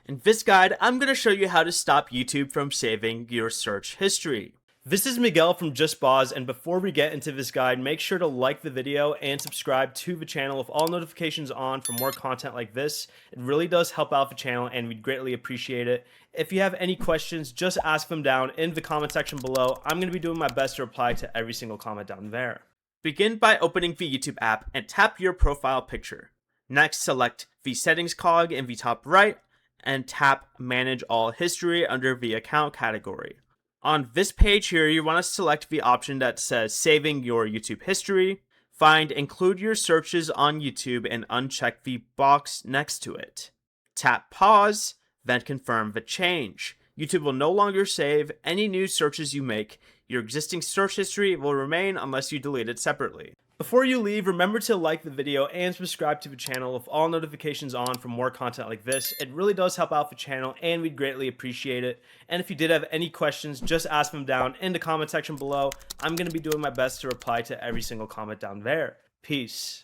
In this guide, I'm going to show you how to stop YouTube from saving your search history. This is Miguel from Just Pause, and before we get into this guide, make sure to like the video and subscribe to the channel with all notifications on for more content like this. It really does help out the channel and we'd greatly appreciate it. If you have any questions, just ask them down in the comment section below. I'm going to be doing my best to reply to every single comment down there. Begin by opening the YouTube app and tap your profile picture. Next, select the settings cog in the top right and tap Manage All History under the account category. On this page here, you want to select the option that says Saving Your YouTube History. Find Include Your Searches on YouTube and uncheck the box next to it. Tap Pause, then confirm the change. YouTube will no longer save any new searches you make. Your existing search history will remain unless you delete it separately. Before you leave, remember to like the video and subscribe to the channel with all notifications on for more content like this. It really does help out the channel and we'd greatly appreciate it. And if you did have any questions, just ask them down in the comment section below. I'm going to be doing my best to reply to every single comment down there. Peace.